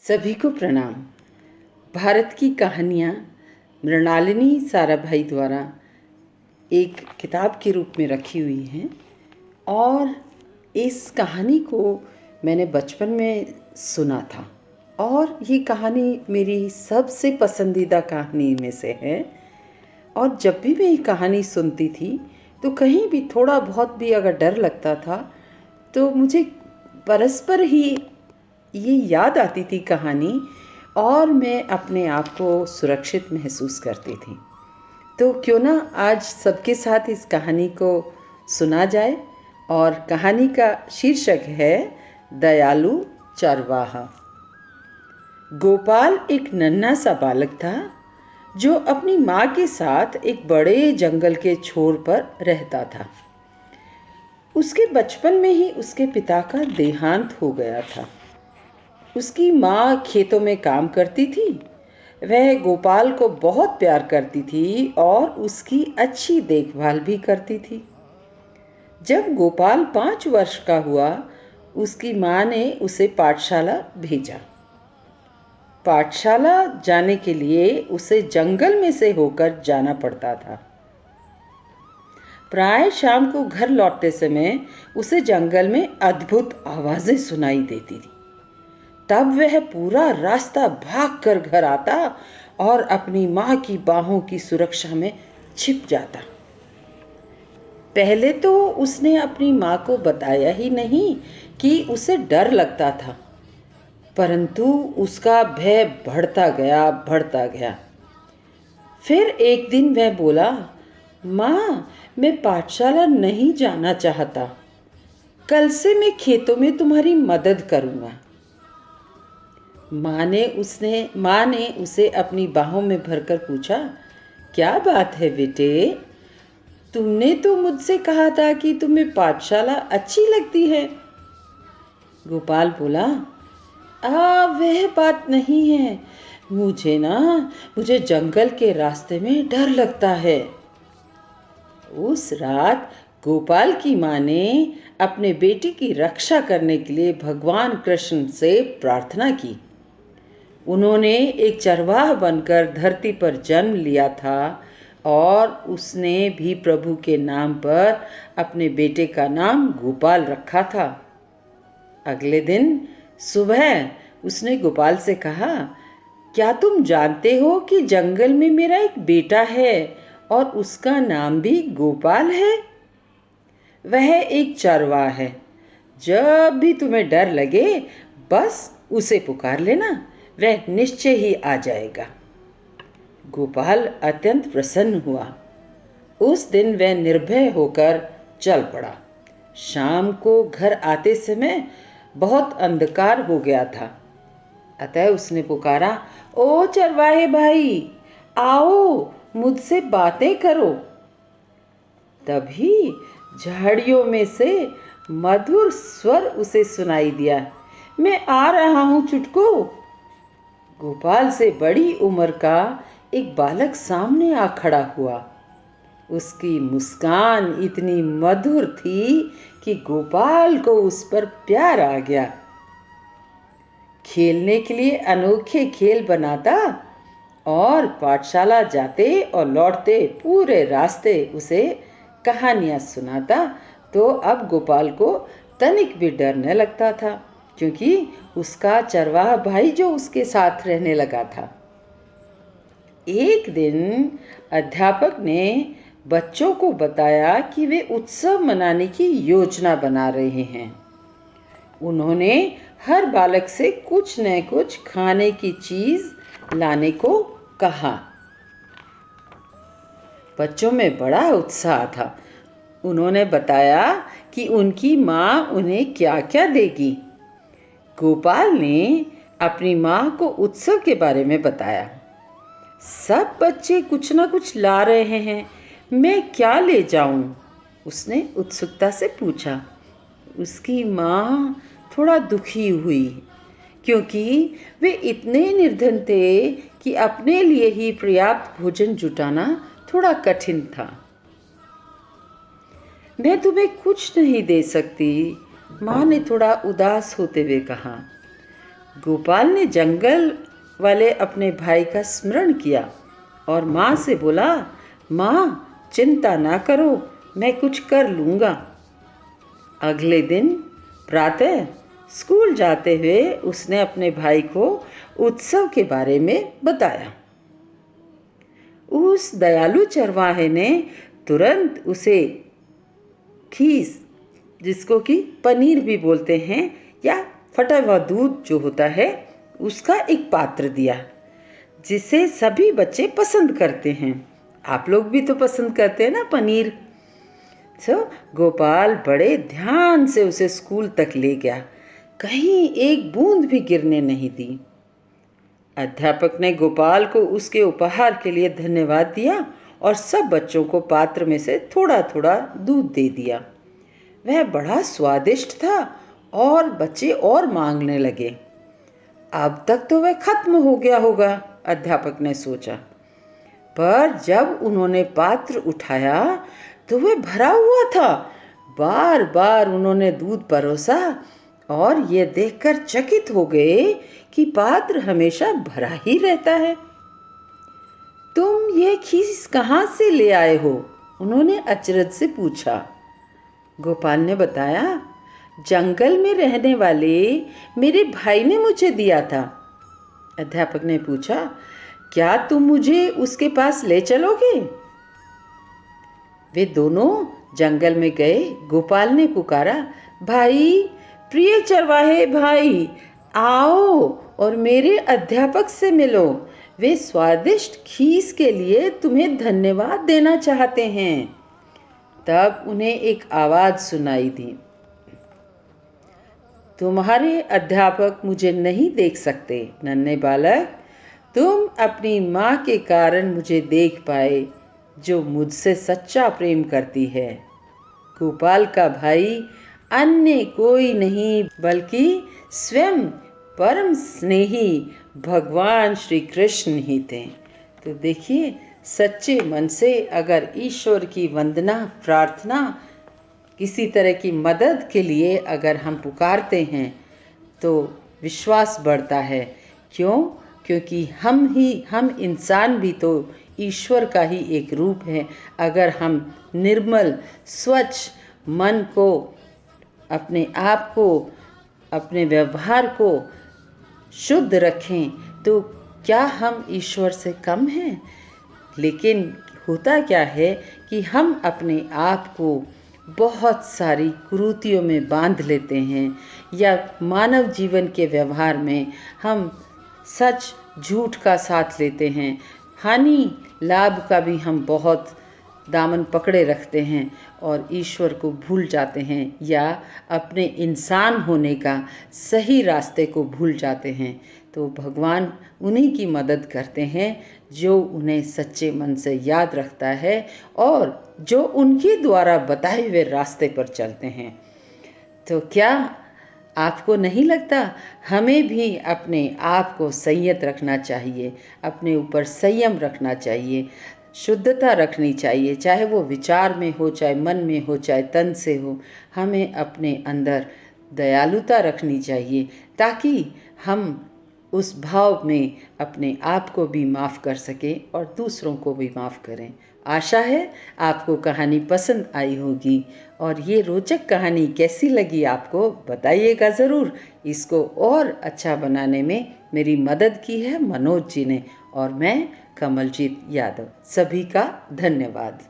सभी को प्रणाम। भारत की कहानियाँ मृणालिनी साराभाई द्वारा एक किताब के रूप में रखी हुई हैं और इस कहानी को मैंने बचपन में सुना था और ये कहानी मेरी सबसे पसंदीदा कहानी में से है। और जब भी मैं ये कहानी सुनती थी तो कहीं भी थोड़ा बहुत भी अगर डर लगता था तो मुझे परस्पर ही ये याद आती थी कहानी और मैं अपने आप को सुरक्षित महसूस करती थी। तो क्यों ना आज सबके साथ इस कहानी को सुना जाए। और कहानी का शीर्षक है दयालु चरवाहा। गोपाल एक नन्हा सा बालक था जो अपनी माँ के साथ एक बड़े जंगल के छोर पर रहता था। उसके बचपन में ही उसके पिता का देहांत हो गया था। उसकी माँ खेतों में काम करती थी। वह गोपाल को बहुत प्यार करती थी और उसकी अच्छी देखभाल भी करती थी। जब गोपाल 5 वर्ष का हुआ, उसकी माँ ने उसे पाठशाला भेजा। पाठशाला जाने के लिए उसे जंगल में से होकर जाना पड़ता था। प्राय शाम को घर लौटते समय उसे जंगल में अद्भुत आवाजें सुनाई देती थी। तब वह पूरा रास्ता भागकर घर आता और अपनी माँ की बाहों की सुरक्षा में छिप जाता। पहले तो उसने अपनी माँ को बताया ही नहीं कि उसे डर लगता था, परंतु उसका भय बढ़ता गया। फिर एक दिन वह बोला, माँ, मैं पाठशाला नहीं जाना चाहता। कल से मैं खेतों में तुम्हारी मदद करूँगा। माँ ने उसे अपनी बाहों में भरकर पूछा, क्या बात है बेटे? तुमने तो मुझसे कहा था कि तुम्हें पाठशाला अच्छी लगती है। गोपाल बोला, वह बात नहीं है। मुझे जंगल के रास्ते में डर लगता है। उस रात गोपाल की माँ ने अपने बेटे की रक्षा करने के लिए भगवान कृष्ण से प्रार्थना की। उन्होंने एक चरवाहा बनकर धरती पर जन्म लिया था और उसने भी प्रभु के नाम पर अपने बेटे का नाम गोपाल रखा था। अगले दिन सुबह उसने गोपाल से कहा, क्या तुम जानते हो कि जंगल में मेरा एक बेटा है और उसका नाम भी गोपाल है? वह एक चरवाहा है। जब भी तुम्हें डर लगे बस उसे पुकार लेना, वह निश्चय ही आ जाएगा। गोपाल अत्यंत प्रसन्न हुआ। उस दिन वह निर्भय होकर चल पड़ा। शाम को घर आते समय बहुत अंधकार हो गया था, अतः उसने पुकारा, ओ चरवाहे भाई, आओ मुझसे बातें करो। तभी झाड़ियों में से मधुर स्वर उसे सुनाई दिया, मैं आ रहा हूँ चुटकू। गोपाल से बड़ी उम्र का एक बालक सामने आ खड़ा हुआ। उसकी मुस्कान इतनी मधुर थी कि गोपाल को उस पर प्यार आ गया। खेलने के लिए अनोखे खेल बनाता और पाठशाला जाते और लौटते पूरे रास्ते उसे कहानियाँ सुनाता। तो अब गोपाल को तनिक भी डर न लगता था, क्योंकि उसका चरवाहा भाई जो उसके साथ रहने लगा था। एक दिन अध्यापक ने बच्चों को बताया कि वे उत्सव मनाने की योजना बना रहे हैं। उन्होंने हर बालक से कुछ न कुछ खाने की चीज लाने को कहा। बच्चों में बड़ा उत्साह था। उन्होंने बताया कि उनकी माँ उन्हें क्या क्या देगी। गोपाल ने अपनी माँ को उत्सव के बारे में बताया। सब बच्चे कुछ न कुछ ला रहे हैं, मैं क्या ले जाऊं? उसने उत्सुकता से पूछा। उसकी माँ थोड़ा दुखी हुई, क्योंकि वे इतने निर्धन थे कि अपने लिए ही पर्याप्त भोजन जुटाना थोड़ा कठिन था। मैं तुम्हें कुछ नहीं दे सकती, माँ ने थोड़ा उदास होते हुए कहा। गोपाल ने जंगल वाले अपने भाई का स्मरण किया और माँ से बोला, माँ चिंता ना करो, मैं कुछ कर लूँगा। अगले दिन प्रातः स्कूल जाते हुए उसने अपने भाई को उत्सव के बारे में बताया। उस दयालु चरवाहे ने तुरंत उसे खीस, जिसको कि पनीर भी बोलते हैं, या फटा हुआ दूध जो होता है, उसका एक पात्र दिया, जिसे सभी बच्चे पसंद करते हैं। आप लोग भी तो पसंद करते हैं ना पनीर। गोपाल बड़े ध्यान से उसे स्कूल तक ले गया, कहीं एक बूंद भी गिरने नहीं दी। अध्यापक ने गोपाल को उसके उपहार के लिए धन्यवाद दिया और सब बच्चों को पात्र में से थोड़ा थोड़ा दूध दे दिया। वह बड़ा स्वादिष्ट था और बच्चे और मांगने लगे। अब तक तो वह खत्म हो गया होगा, अध्यापक ने सोचा। पर जब उन्होंने पात्र उठाया तो वह भरा हुआ था। बार बार उन्होंने दूध परोसा और ये देखकर चकित हो गए कि पात्र हमेशा भरा ही रहता है। तुम ये खीस कहाँ से ले आए हो? उन्होंने अचरज से पूछा। गोपाल ने बताया, जंगल में रहने वाले मेरे भाई ने मुझे दिया था। अध्यापक ने पूछा, क्या तुम मुझे उसके पास ले चलोगे? वे दोनों जंगल में गए। गोपाल ने पुकारा, भाई, प्रिय चरवाहे भाई, आओ और मेरे अध्यापक से मिलो। वे स्वादिष्ट खीस के लिए तुम्हें धन्यवाद देना चाहते हैं। तब उन्हें एक आवाज सुनाई दी, तुम्हारे अध्यापक मुझे नहीं देख सकते नन्हे बालक, तुम अपनी माँ के कारण मुझे देख पाए, जो मुझसे सच्चा प्रेम करती है। गोपाल का भाई अन्य कोई नहीं बल्कि स्वयं परम स्नेही भगवान श्री कृष्ण ही थे। तो देखिए, सच्चे मन से अगर ईश्वर की वंदना, प्रार्थना, किसी तरह की मदद के लिए अगर हम पुकारते हैं तो विश्वास बढ़ता है। क्यों? क्योंकि हम इंसान भी तो ईश्वर का ही एक रूप है। अगर हम निर्मल स्वच्छ मन को, अपने आप को, अपने व्यवहार को शुद्ध रखें तो क्या हम ईश्वर से कम हैं? लेकिन होता क्या है कि हम अपने आप को बहुत सारी कुरीतियों में बांध लेते हैं, या मानव जीवन के व्यवहार में हम सच झूठ का साथ लेते हैं, हानि लाभ का भी हम बहुत दामन पकड़े रखते हैं और ईश्वर को भूल जाते हैं, या अपने इंसान होने का सही रास्ते को भूल जाते हैं। तो भगवान उन्हीं की मदद करते हैं जो उन्हें सच्चे मन से याद रखता है और जो उनके द्वारा बताए हुए रास्ते पर चलते हैं। तो क्या आपको नहीं लगता हमें भी अपने आप को संयत रखना चाहिए, अपने ऊपर संयम रखना चाहिए, शुद्धता रखनी चाहिए, चाहे वो विचार में हो, चाहे मन में हो, चाहे तन से हो। हमें अपने अंदर दयालुता रखनी चाहिए ताकि हम उस भाव में अपने आप को भी माफ़ कर सकें और दूसरों को भी माफ़ करें। आशा है आपको कहानी पसंद आई होगी और ये रोचक कहानी कैसी लगी आपको बताइएगा ज़रूर। इसको और अच्छा बनाने में मेरी मदद की है मनोज जी ने और मैं कमलजीत यादव। सभी का धन्यवाद।